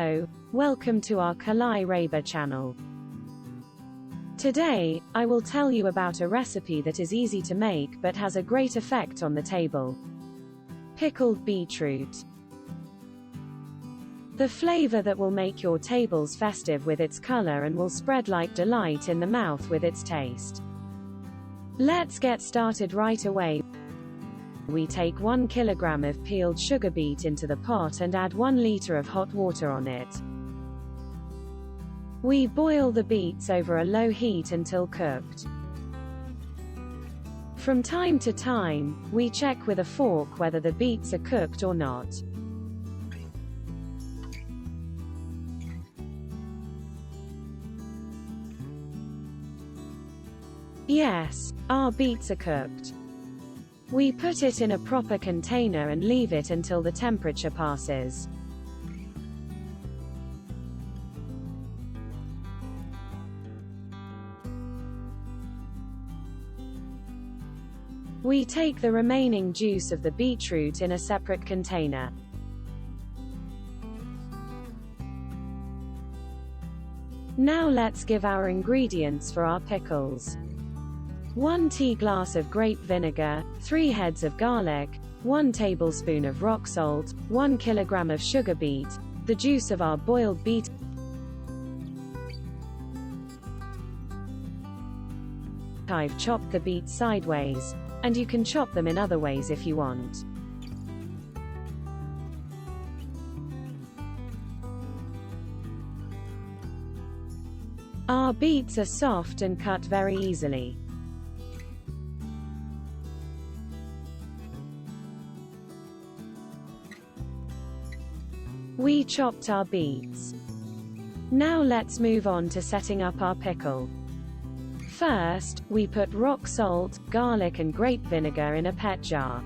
Hello, welcome to our Kalai Reba channel. Today, I will tell you about a recipe that is easy to make but has a great effect on the table. Pickled beetroot. The flavor that will make your tables festive with its color and will spread like delight in the mouth with its taste. Let's get started right away. We take 1 kilogram of peeled sugar beet into the pot and add 1 liter of hot water on it. We boil the beets over a low heat until cooked. From time to time, we check with a fork whether the beets are cooked or not. Yes, our beets are cooked. We put it in a proper container and leave it until the temperature passes. We take the remaining juice of the beetroot in a separate container. Now let's give our ingredients for our pickles. 1 tea glass of grape vinegar, 3 heads of garlic, 1 tablespoon of rock salt, 1 kilogram of sugar beet, the juice of our boiled beet. I've chopped the beets sideways, and you can chop them in other ways if you want. Our beets are soft and cut very easily. We chopped our beets. Now let's move on to setting up our pickle. First, we put rock salt, garlic and grape vinegar in a pet jar.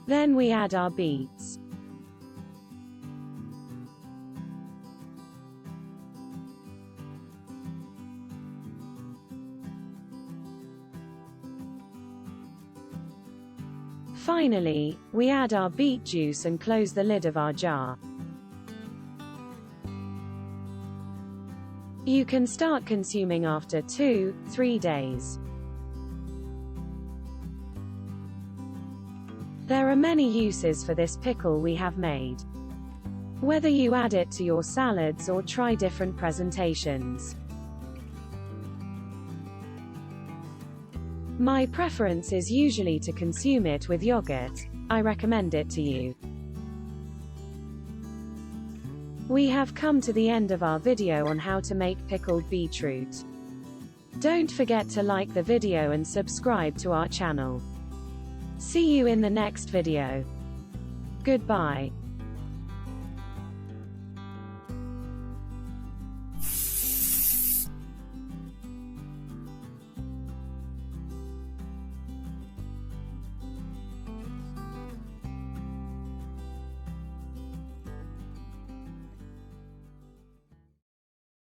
Then we add our beets. Finally, we add our beet juice and close the lid of our jar. You can start consuming after 2-3 days. There are many uses for this pickle we have made. Whether you add it to your salads or try different presentations. My preference is usually to consume it with yogurt. I recommend it to you. We have come to the end of our video on how to make pickled beetroot. Don't forget to like the video and subscribe to our channel. See you in the next video. Goodbye.